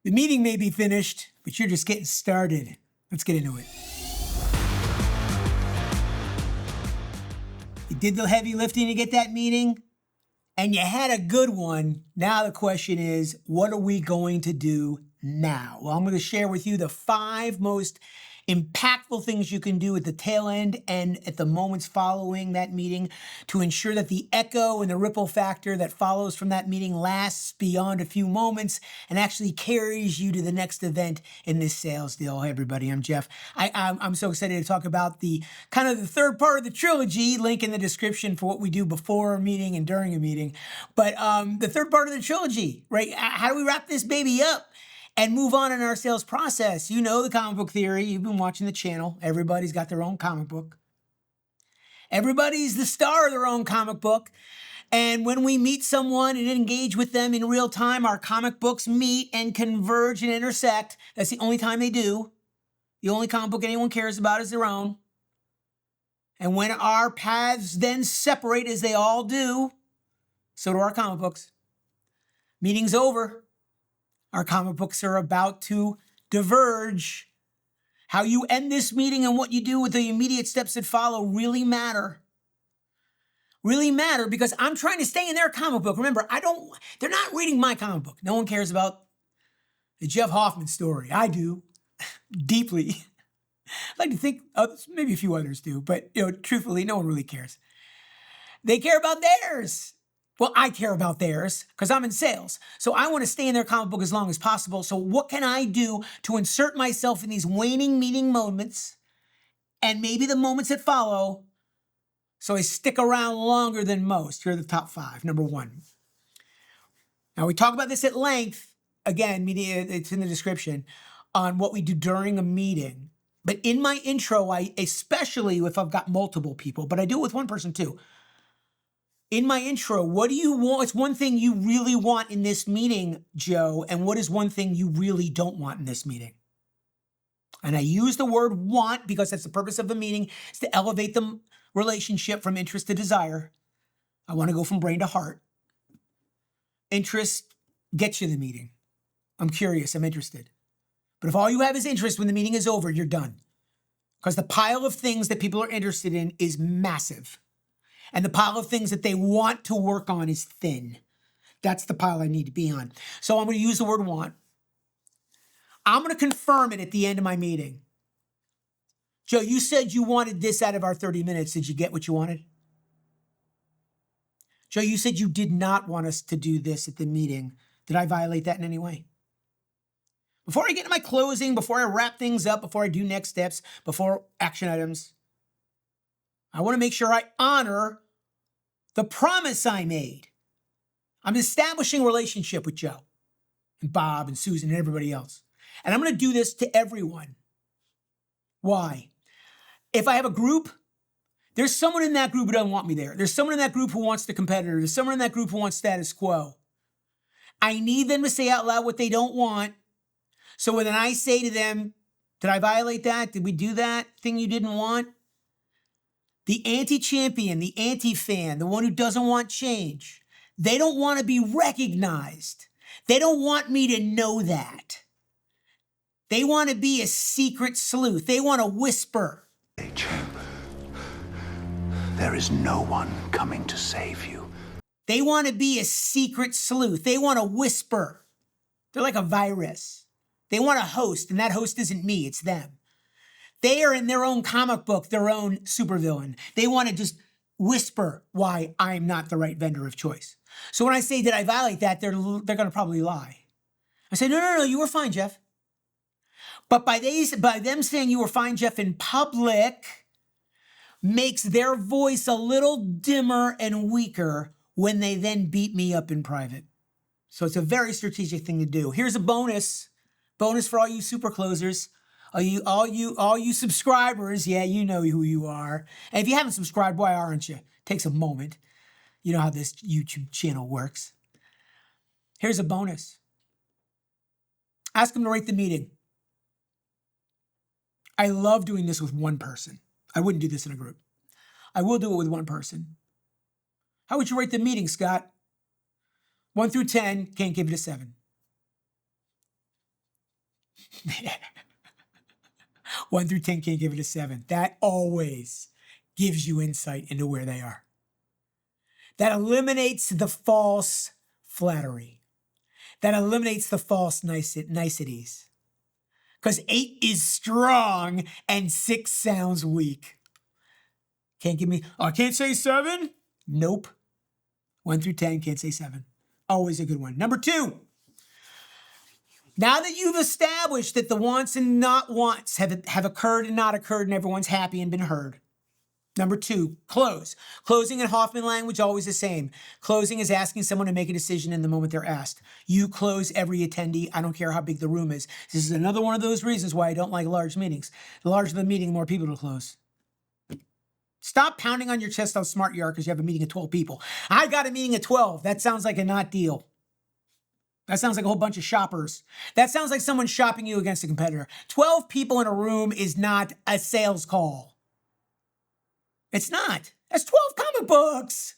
The meeting may be finished, but you're just getting started. Let's get into it. You did the heavy lifting to get that meeting, and you had a good one. Now the question is, what are we going to do now? Well, I'm going to share with you the 5 most impactful things you can do at the tail end and at the moments following that meeting to ensure that the echo and the ripple factor that follows from that meeting lasts beyond a few moments and actually carries you to the next event in this sales deal. Hey everybody, I'm Jeff. I'm so excited to talk about the kind of the third part of the trilogy, link in the description for what we do before a meeting and during a meeting. But the third part of the trilogy, right? How do we wrap this baby up and move on in our sales process? You know the comic book theory. You've been watching the channel. Everybody's got their own comic book. Everybody's the star of their own comic book. And when we meet someone and engage with them in real time, our comic books meet and converge and intersect. That's the only time they do. The only comic book anyone cares about is their own. And when our paths then separate, as they all do, so do our comic books. Meeting's over. Our comic books are about to diverge. How you end this meeting and what you do with the immediate steps that follow really matter. Really matter because I'm trying to stay in their comic book. Remember, they're not reading my comic book. No one cares about the Jeff Hoffman story. I do, deeply. I'd like to think maybe a few others do, but truthfully, no one really cares. They care about theirs. Well, I care about theirs because I'm in sales. So I want to stay in their comic book as long as possible. So what can I do to insert myself in these waning meeting moments and maybe the moments that follow so I stick around longer than most? Here are the top 5. Number 1. Now, we talk about this at length. Again, it's in the description on what we do during a meeting. But in my intro, especially if I've got multiple people, but I do it with one person too. In my intro, what do you want? It's one thing you really want in this meeting, Joe, and what is one thing you really don't want in this meeting? And I use the word want because that's the purpose of the meeting, is to elevate the relationship from interest to desire. I want to go from brain to heart. Interest gets you the meeting. I'm curious, I'm interested. But if all you have is interest when the meeting is over, you're done. Because the pile of things that people are interested in is massive. And the pile of things that they want to work on is thin. That's the pile I need to be on. So I'm going to use the word want. I'm going to confirm it at the end of my meeting. Joe, you said you wanted this out of our 30 minutes. Did you get what you wanted? Joe, you said you did not want us to do this at the meeting. Did I violate that in any way? Before I get to my closing, before I wrap things up, before I do next steps, before action items, I want to make sure I honor the promise I made. I'm establishing a relationship with Joe and Bob and Susan and everybody else. And I'm going to do this to everyone. Why? If I have a group, there's someone in that group who doesn't want me there. There's someone in that group who wants the competitor. There's someone in that group who wants status quo. I need them to say out loud what they don't want. So when I say to them, did I violate that? Did we do that thing you didn't want? The anti-champion, the anti-fan, the one who doesn't want change, they don't want to be recognized. They don't want me to know that. They want to be a secret sleuth. They want to whisper. There is no one coming to save you. They want to be a secret sleuth. They want to whisper. They're like a virus. They want a host, and that host isn't me, it's them. They are in their own comic book, their own supervillain. They want to just whisper why I'm not the right vendor of choice. So when I say, did I violate that, they're going to probably lie. I say, no, you were fine, Jeff. But by them saying you were fine, Jeff, in public, makes their voice a little dimmer and weaker when they then beat me up in private. So it's a very strategic thing to do. Here's a bonus for all you super closers. All you subscribers, yeah, you know who you are. And if you haven't subscribed, why aren't you? Takes a moment. You know how this YouTube channel works. Here's a bonus. Ask them to rate the meeting. I love doing this with one person. I wouldn't do this in a group. I will do it with one person. How would you rate the meeting, Scott? 1 through 10, can't give it a 7. 1 through 10 can't give it a 7. That always gives you insight into where they are. That eliminates the false flattery. That eliminates the false niceties. Because 8 is strong and 6 sounds weak. Can't give me, I can't say 7? Nope. 1 through 10, can't say 7. Always a good one. Number 2. Now that you've established that the wants and not wants have occurred and not occurred and everyone's happy and been heard. Number 2, close. Closing in Hoffman language, always the same. Closing is asking someone to make a decision in the moment they're asked. You close every attendee. I don't care how big the room is. This is another one of those reasons why I don't like large meetings. The larger the meeting, the more people to close. Stop pounding on your chest how smart you are because you have a meeting of 12 people. I got a meeting of 12. That sounds like a not deal. That sounds like a whole bunch of shoppers. That sounds like someone shopping you against a competitor. 12 people in a room is not a sales call. It's not. That's 12 comic books.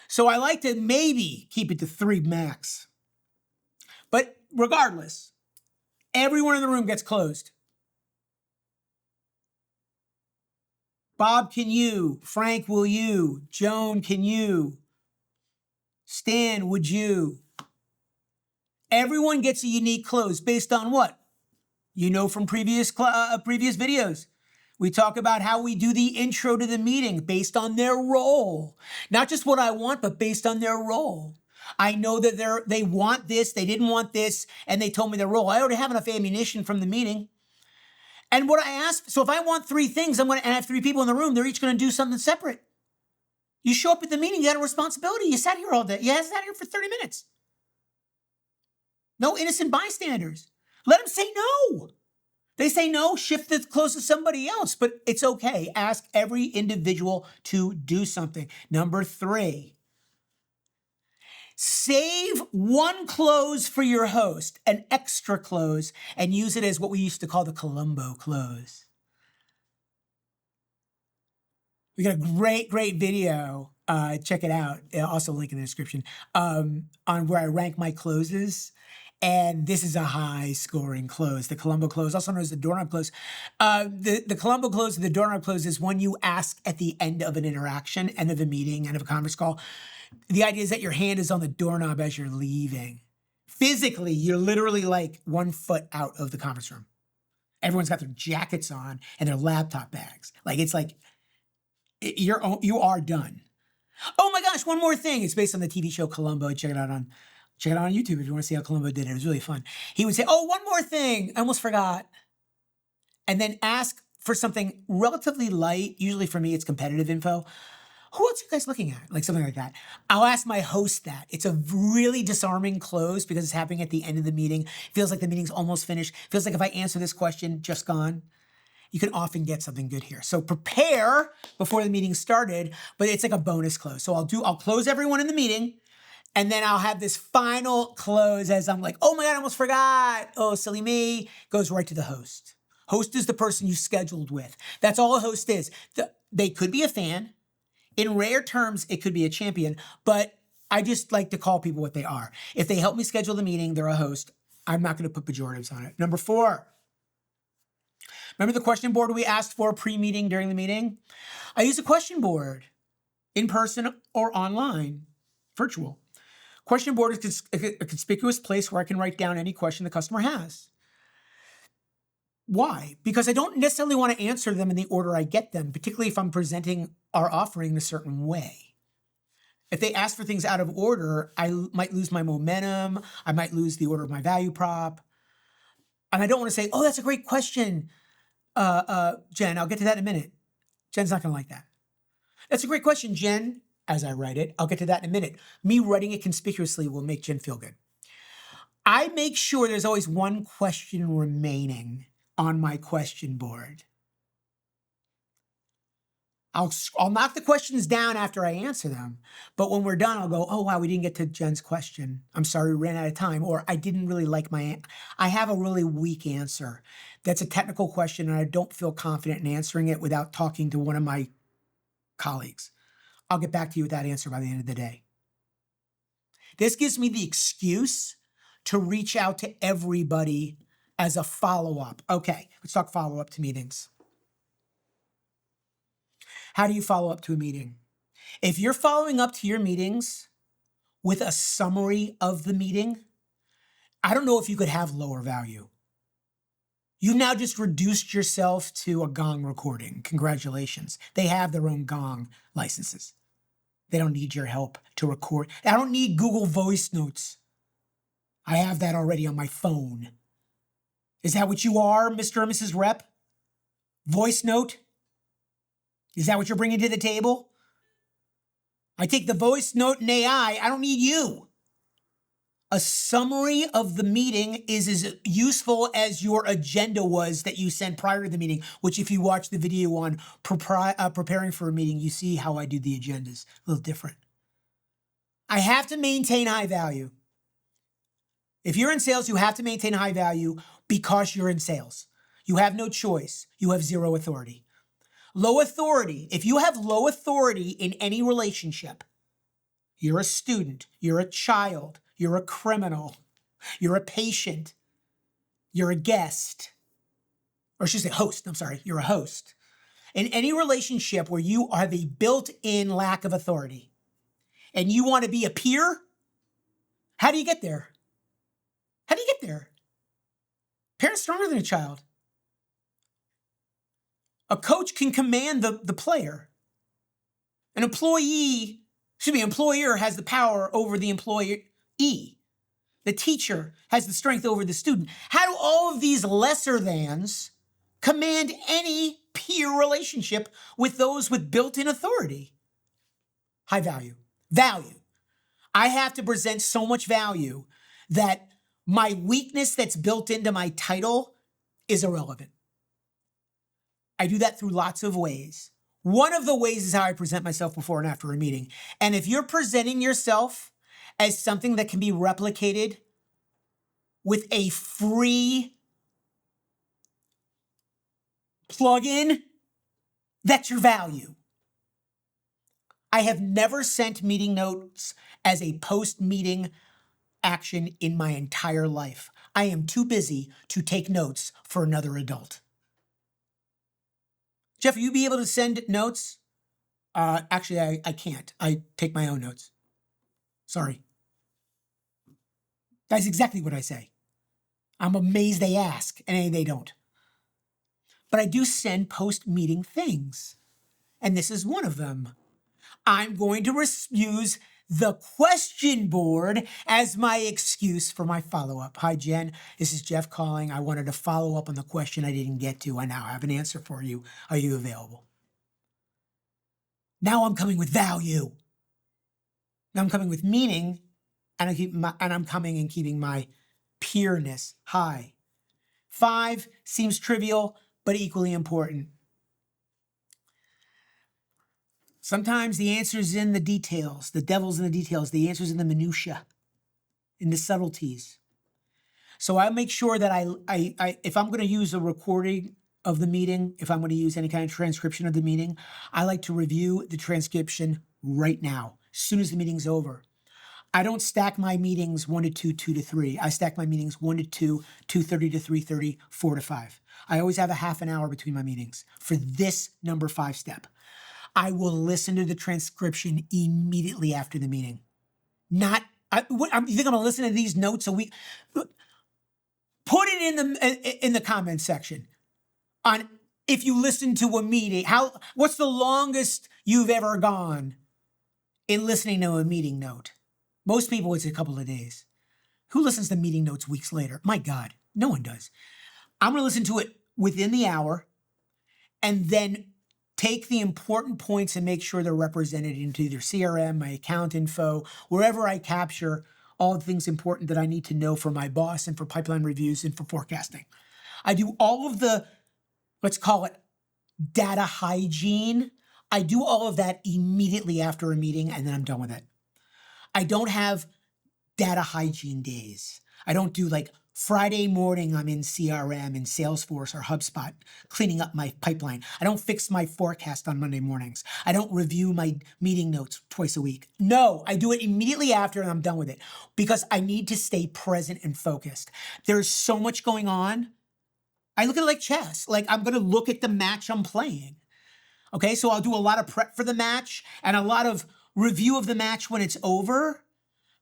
So I like to maybe keep it to 3 max. But regardless, everyone in the room gets closed. Bob, can you? Frank, will you? Joan, can you? Stan, would you? Everyone gets a unique close based on what? You know from previous videos. We talk about how we do the intro to the meeting based on their role. Not just what I want, but based on their role. I know that they want this, they didn't want this, and they told me their role. I already have enough ammunition from the meeting. And what I ask, so if I want 3 things, and I have 3 people in the room, they're each going to do something separate. You show up at the meeting, you got a responsibility. You sat here all day. You sat here for 30 minutes. No innocent bystanders. Let them say no. They say no, shift the close to somebody else, but it's okay. Ask every individual to do something. Number 3, save 1 close for your host, an extra close, and use it as what we used to call the Colombo close. We got a great video. Check it out. Also link in the description on where I rank my closes. And this is a high-scoring close. The Colombo close, also known as the Doorknob close. The Colombo close and the Doorknob close is one you ask at the end of an interaction, end of a meeting, end of a conference call. The idea is that your hand is on the doorknob as you're leaving. Physically, you're literally like 1 foot out of the conference room. Everyone's got their jackets on and their laptop bags. Like it's like you are done. Oh my gosh, one more thing. It's based on the TV show Colombo. Check it out on YouTube if you want to see how Colombo did it. It was really fun. He would say, oh, one more thing. I almost forgot. And then ask for something relatively light. Usually for me, it's competitive info. Who else are you guys looking at? Like something like that. I'll ask my host that. It's a really disarming close because it's happening at the end of the meeting. Feels like the meeting's almost finished. Feels like if I answer this question, just gone. You can often get something good here. So prepare before the meeting started, but it's like a bonus close. So I'll close everyone in the meeting, and then I'll have this final close as I'm like, oh my God, I almost forgot. Oh, silly me. Goes right to the host. Host is the person you scheduled with. That's all a host is. They could be a fan. In rare terms, it could be a champion, but I just like to call people what they are. If they help me schedule the meeting, they're a host. I'm not going to put pejoratives on it. Number 4. Remember the question board we asked for pre-meeting during the meeting? I use a question board in person or online, virtual. Question board is a conspicuous place where I can write down any question the customer has. Why? Because I don't necessarily want to answer them in the order I get them, particularly if I'm presenting our offering in a certain way. If they ask for things out of order, I might lose my momentum. I might lose the order of my value prop. And I don't want to say, oh, that's a great question, Jen. I'll get to that in a minute. Jen's not going to like that. That's a great question, Jen. As I write it, I'll get to that in a minute. Me writing it conspicuously will make Jen feel good. I make sure there's always 1 question remaining on my question board. I'll knock the questions down after I answer them, but when we're done, I'll go, oh, wow, we didn't get to Jen's question. I'm sorry, we ran out of time, or I didn't really like I have a really weak answer. That's a technical question, and I don't feel confident in answering it without talking to one of my colleagues. I'll get back to you with that answer by the end of the day. This gives me the excuse to reach out to everybody as a follow-up. Okay, let's talk follow-up to meetings. How do you follow up to a meeting? If you're following up to your meetings with a summary of the meeting, I don't know if you could have lower value. You've now just reduced yourself to a gong recording. Congratulations. They have their own gong licenses. They don't need your help to record. I don't need Google Voice Notes. I have that already on my phone. Is that what you are, Mr. and Mrs. Rep? Voice Note? Is that what you're bringing to the table? I take the voice note and AI. I don't need you. A summary of the meeting is as useful as your agenda was that you sent prior to the meeting, which if you watch the video on preparing for a meeting, you see how I do the agendas. A little different. I have to maintain high value. If you're in sales, you have to maintain high value because you're in sales. You have no choice. You have zero authority. Low authority. If you have low authority in any relationship, you're a student, you're a child, you're a criminal, you're a patient, you're a guest, or I should say host. I'm sorry, you're a host. In any relationship where you have a built-in lack of authority and you want to be a peer, how do you get there? How do you get there? Parents stronger than a child. A coach can command the player. An employer has the power over the employee. The teacher has the strength over the student. How do all of these lesser thans command any peer relationship with those with built-in authority? High value. Value. I have to present so much value that my weakness that's built into my title is irrelevant. I do that through lots of ways. One of the ways is how I present myself before and after a meeting. And if you're presenting yourself as something that can be replicated with a free plugin, that's your value. I have never sent meeting notes as a post-meeting action in my entire life. I am too busy to take notes for another adult. Jeff, will you be able to send notes? Actually, I can't. I take my own notes. Sorry. That's exactly what I say. I'm amazed they ask, and they don't. But I do send post-meeting things, and this is one of them. I'm going to use the question board as my excuse for my follow-up. Hi, Jen. This is Jeff calling. I wanted to follow up on the question I didn't get to. I now have an answer for you. Are you available? Now I'm coming with value. Now I'm coming with meaning, and I'm coming and keeping my peerness high. 5 seems trivial, but equally important. Sometimes the answer is in the details. The devil's in the details. The answer is in the minutia, in the subtleties. So I make sure that I if I'm going to use a recording of the meeting, if I'm going to use any kind of transcription of the meeting, I like to review the transcription right now, as soon as the meeting's over. I don't stack my meetings 1 to 2, 2 to 3. I stack my meetings 1 to 2, 2:30 to 3:30, 4 to 5. I always have a half an hour between my meetings for this number 5 step. I will listen to the transcription immediately after the meeting. You think I'm going to listen to these notes a week? Put it in the comments section on if you listen to a meeting. What's the longest you've ever gone in listening to a meeting note? Most people, it's a couple of days. Who listens to meeting notes weeks later? My God, no one does. I'm going to listen to it within the hour and then take the important points and make sure they're represented into either CRM, my account info, wherever I capture all the things important that I need to know for my boss and for pipeline reviews and for forecasting. I do all of the, let's call it data hygiene. I do all of that immediately after a meeting and then I'm done with it. I don't have data hygiene days. I don't do like Friday morning, I'm in CRM and Salesforce or HubSpot cleaning up my pipeline. I don't fix my forecast on Monday mornings. I don't review my meeting notes twice a week. No, I do it immediately after and I'm done with it because I need to stay present and focused. There's so much going on. I look at it like chess. Like I'm going to look at the match I'm playing. Okay, so I'll do a lot of prep for the match and a lot of review of the match when it's over.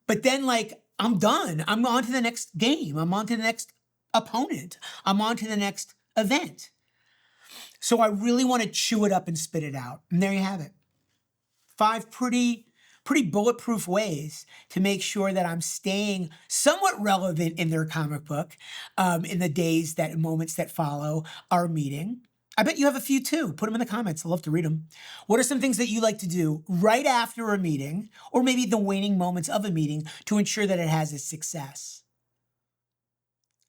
But then, like, I'm done. I'm on to the next game. I'm on to the next opponent. I'm on to the next event. So I really want to chew it up and spit it out. And there you have it. 5 pretty bulletproof ways to make sure that I'm staying somewhat relevant in their comic book in the days, moments that follow our meeting. I bet you have a few too. Put them in the comments. I'd love to read them. What are some things that you like to do right after a meeting, or maybe the waning moments of a meeting, to ensure that it has its success?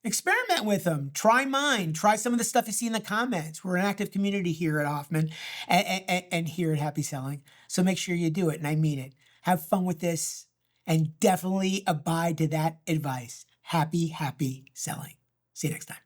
Experiment with them. Try mine. Try some of the stuff you see in the comments. We're an active community here at Hoffman and here at Happy Selling. So make sure you do it, and I mean it. Have fun with this, and definitely abide to that advice. Happy selling. See you next time.